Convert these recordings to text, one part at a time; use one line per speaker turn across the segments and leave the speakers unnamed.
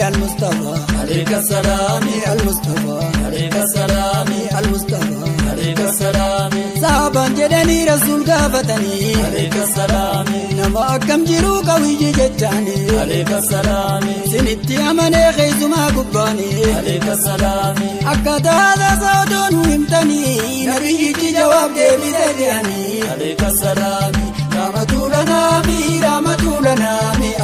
المصطفى عليك السلام المصطفى عليك السلام المصطفى عليك السلام صحابا جدني رسول قافتني عليك السلام نما كم جرو قوي جتاني عليك السلام سنتي أمني خيز ما قباني عليك السلام أكد هذا صوت ومتني نبيك جواب دي بداني عليك السلام رحمة لنا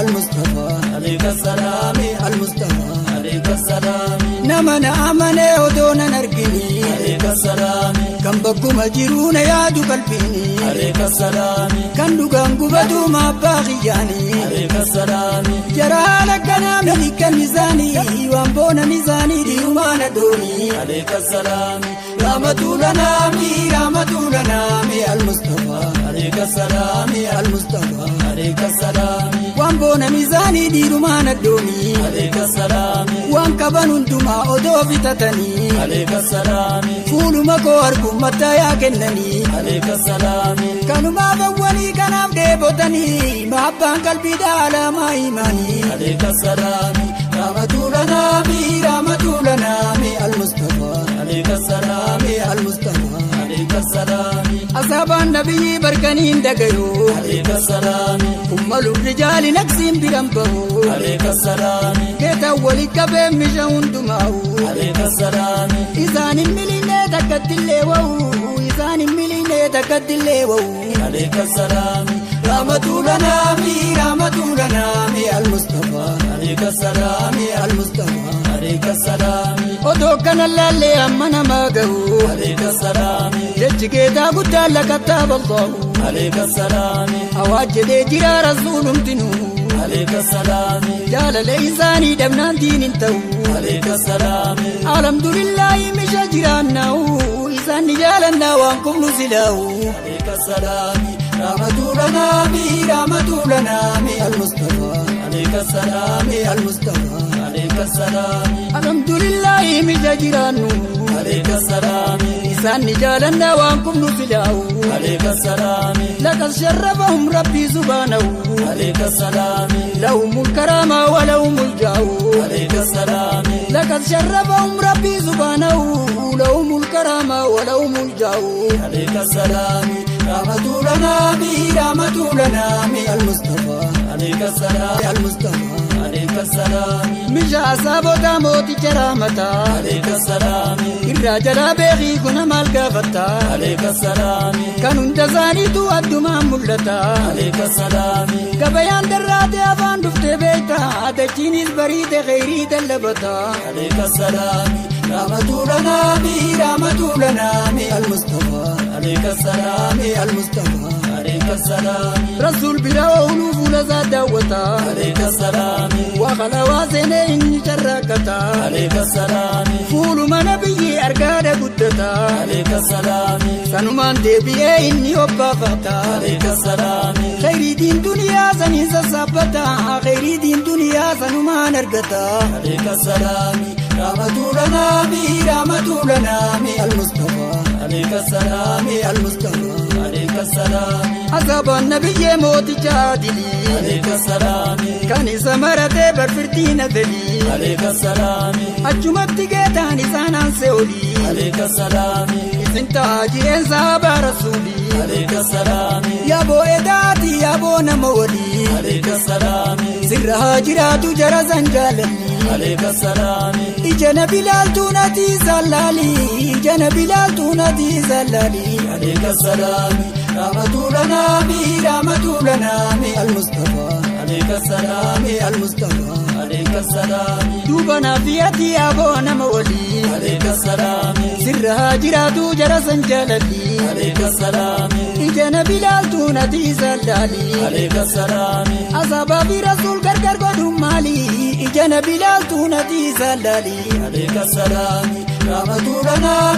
المصطفى عليك السلام المصطفى عليك السلام نمن أمني ودون نرقني عليك السلام كم بكم أجرون يا دو قلبيني عليك السلام كان دوغان قبدو ما باغياني عليك السلام جرى لك أنا ملك الميزاني وانبون ميزاني دي وما ندوني عليك السلام رحمة لنا المصطفى عليك السلام المصطفى عليك السلام وانبون ميزاني دي وما ندوني عليك السلام وانكبن انتما أدوفتتني عليك السلام فول مكواركم متى يا كنني عليك السلام كانوا ما بواني كانوا ديبوتني محبان قلبي دالا ما إيماني عليك السلام رحمة لنا المصطفى عليك السلام المصطفى عليك السلام أصحاب النبي بركنين دقيو عليك السلام هم الرجال نقسم برمبو عليك السلام كيت أولي كبير مشاون دماو عليك السلام إذان الملينة تكد الليوو إذان الملينة تكد الليوو عليك السلام رحمة لنا المصطفى عليك السلام المصطفى عليك السلام ودوكنا اللي أمنا ما قهو عليك السلام جيجيدا قد لك كتاب الله عليك السلام أواجد جرى رسول امتنو عليك السلام جال الإنساني دمنا دين انتو عليك السلام الحمد لله مش جيراننا إنسان جالنا وانكم نزلاو عليك السلام رحمة لنا المصطفى عليك السلام المصطفى عليك السلام الحمد لله مجاجرانو عليك السلام إنسان جالنا وانكم نزلاو عليك السلام لقد شرفهم ربي سبحانه عليك السلام لهم الكرامة ولهم الجاه عليك السلام لقد شرفهم ربي سبحانه لهم الكرامة ولهم الجاه عليك السلام رحمة لنا المصطفى عليك السلام المصطفى عليك السلام مش أصابه موتي كرامتا عليك السلام الرجال بيغي كنا مالكافتا عليك السلام كانوا انتزاني تودوا مامولتا عليك السلام كبيان درات أفان دفت بيتا تجيني البريد غيري دلبتا عليك السلام رحمة لنا المصطفى عليك السلام المصطفى عليك السلام رسول براولو فولا زادوتا عليك السلام وخلا وزنين شركتا عليك السلام فول ما نبي أرقاد قدتا عليك السلام سنمان دبيه إني وبافتا عليك السلام خير دين دنيا سنين سسابتا خير دين دنيا سنمان أرقتا عليك السلام رحمة لنا المصطفى عليك السلام المصطفى عليك السلام أصحاب النبي موت جادلي عليك السلام كان سمرة برفرتين ذلي عليك السلام أجمت جيتان سانا سولي عليك السلام انت هاجرين صحاب رسولي عليك السلام يا بو إداتي يا بو نمولي عليك السلام سر هاجرات جرى زنجالي عليك السلام إجنا بلال تونتي زلالي إجنا بلال تونتي زلالي عليك السلام رحمة لنا المصطفى عليك السلام المصطفى عليك السلام دوبنا فياتي أبونا مولي عليك السلام سر هاجرات جرى زنجالي عليك السلام إجنا بلال تونتي زلالي عليك السلام أصحاب برسول قرقر قدوم مالي إجنا بلال تونتي زلالي عليك السلام رحمة لنا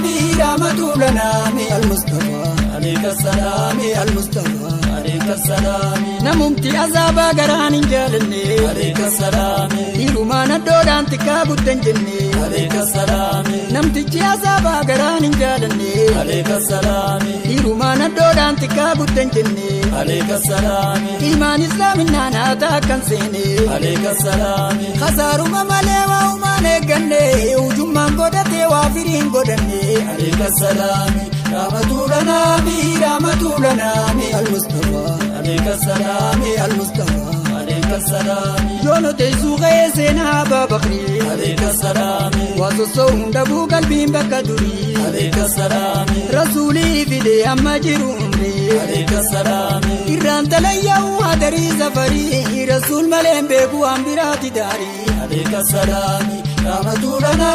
المصطفى عليك السلام المصطفى عليك السلام نممتي أزابا قران جالني عليك السلام إيرو ما ندودان tika guddan jenne
alayka salaami
namtichi asaba garaan hin jaalanne
alayka salaami
hirumana doodaan tika guddan jenne
alayka salaami
iman islaminna naata kan seene
alayka salaami
khasaruma male wa umane ganne ujumman godate wa firin godanne
alayka salaami
rahmatulana al-mustafa
alayka salaami
al-mustafa
alayka salaami
yono te suuqee seenaa babakri
alayka salaami
waasosoo hunda buu qalbiin bakka durii
alayka salaami
rasuulii fide amma jiru umri
alayka salaami
irraan talayyaa'u hadarii safarii rasuul maleen beeku waan biraati daarii
alayka salaami
rahmatulana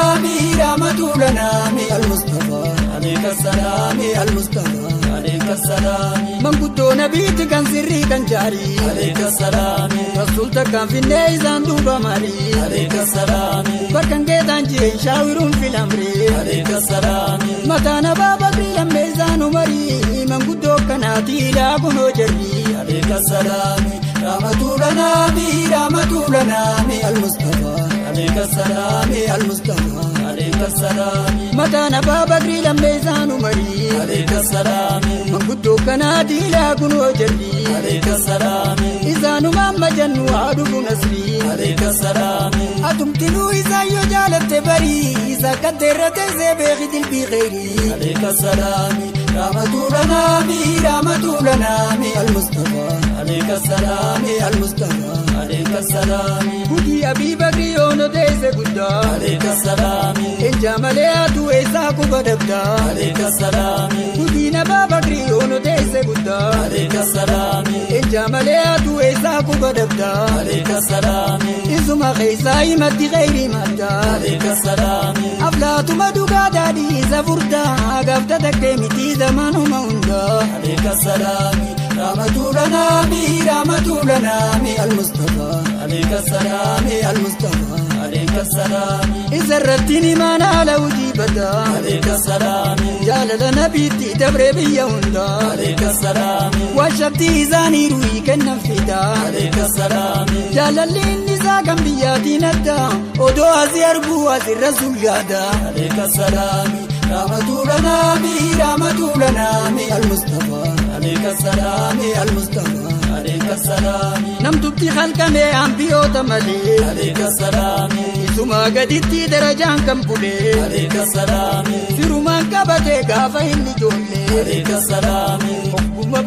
al-mustafa
alayka salaami
al-mustafa
alayka salaami
manguddoo nabiitti kan sirrii kan jaarii
alayka salaami
rasuul takkaan finnee isaan duuba marii
alayka salaami
bakkan keetaan jireen shaawiruun filamree
alayka salaami
mataan abaa bakrii lammee isaan umarii manguddoo kanaati ilaa kunoo jarrii
alayka salaami
rahmatulana al-mustafa
alayka salaami
al-mustafa
alayka salaami
mataan abaa bakrii lammee isaan umarii
alayka salaami
manguddoo kanaati ilaa kunoo jarrii
alayka salaami
isaanuma amma jannu haadhufu nasrii
alayka salaami
atumtinuu isaan yoo jaalatte barii isa kaddeerrate isee beeki dilbii kheyrii
alayka salaami
rahmatulana al-mustafa
alayka salaami
al-mustafa
alayka salaami
Hudii Abii Bakrii yoonoo teesse guddaa
alayka salaami
eenja malee atu eessaa kuba dabdaa
alayka salaami
Hudii Abaa Bakrii yoonoo teesse guddaa
alayka salaami
eenja malee atu eessaa kuba dabdaa
alayka salaami
isuma keessaa himatti kheyrii maddaa
alayka salaami
aflaatuma dhugaa daadhii isa furdaa gaafta takkee miti zamanuma hundaa
alayka salaami
rahmatulana al-mustafa
alayka salaami
al-mustafa
alayka salaami
isarrattiin imaan haala ujiibataa
alayka salaami
jaalala nabiitti dabree biyya hundaa
alayka salaami
washabtii isaanii ruhii kennan fidaa
alayka salaami
jaalalli inni isaa kan biyyaatiin addaa odoo asii arguu asirra sulgaadaa
alayka salaami
rahmatulana al-mustafa
alayka salaami
al-mustafa
alayka salaami
namtutti halkamee ambiyoota malee
alayka salaami
isuma gaditti darajaan kan bulee
alayka salaami
firumaan qabatee gaafa inni ijoollee
alayka salaami
hogguma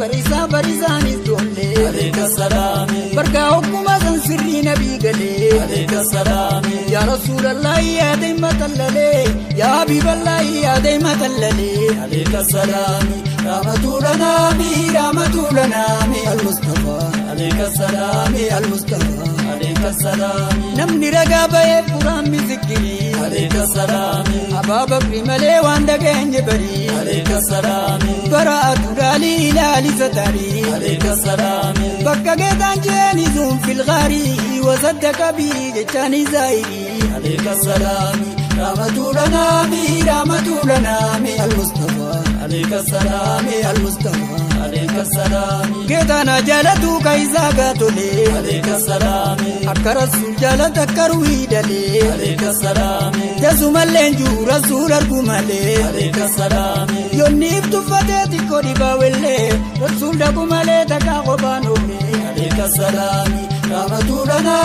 barisaanis ijoollee
alayka salaami
bargaa hogguma san sirrii nabii galee
alayka salaami
yaa rasuulallahi yaa deema tallalee yaa habiiballahi yaa deema tallalee
alayka salaami
rahmatulana al-mustafa
alayka salaami
al-mustafa
alayka salaami
namni ragaa ba'eef quraan misikirii
alayka salaami
Abaa Bakrii malee waan dhageenye barii
alayka salaami
baraa'atu dhaalii ilaalisa tarii
alayka salaami
bakka geetaan jeenisuun filgaarii wasaddaqa bii jechaan izaayirii
alayka salaami
rahmatulana al-mustafa
alayka salaami
al-mustafa
alayka salaami
geetaan jaalatu ka isaa gaatolee
alayka salaami
akka rasuul jaalata akka ruhii dalee
alayka salaami
teessumalleen jiru rasuul argu malee
alayka salaami
yonniif tuffatee xiqqoo dhibaawellee rasuul dhabu malee takkaa qophaan oolee
alayka salaami
rahmatulana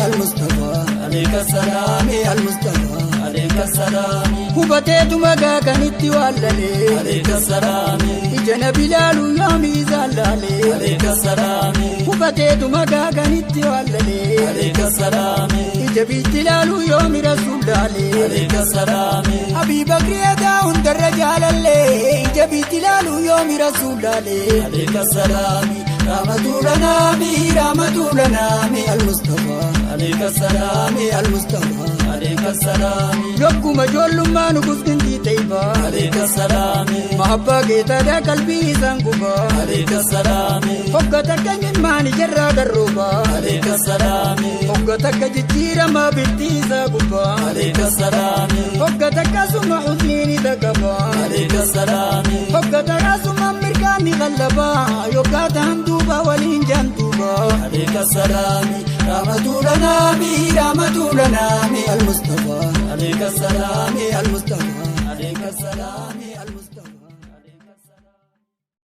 al-mustafa
alayka salaami
al-mustafa
alayka salaami
hubateetuma gaakanitti wallalee
alayka salaami
ija nabi laalu yoomii zaallalee
alayka salaami
hubateetuma gaakanitti wallalee
alayka salaami
ija biitti laalu yoomi rasuul laalee
alayka salaami
Abii Bakrii edaa hundarra jaalallee ija biitti laalu yoomi rasuul laalee
alayka salaami
rahmatulana al-mustafa
alayka salaami
al-mustafa
عليك السلام
يوكما جولما نقص كنتي تيبا
عليك السلام
محبا كيتا دا قلبي سانقبا
عليك السلام
فقتك من ماني جرى قروبا
عليك السلام
فقتك جتيرا ما بلتيسا قبا
عليك السلام
فقتك سمع حزنيني تقبا
عليك السلام
فقتك سمع مركاني غلبا يوكات هندوبا والإنجان توبا
عليك السلام
رحمة لنا المصطفى
عليك السلام
المصطفى عليك السلام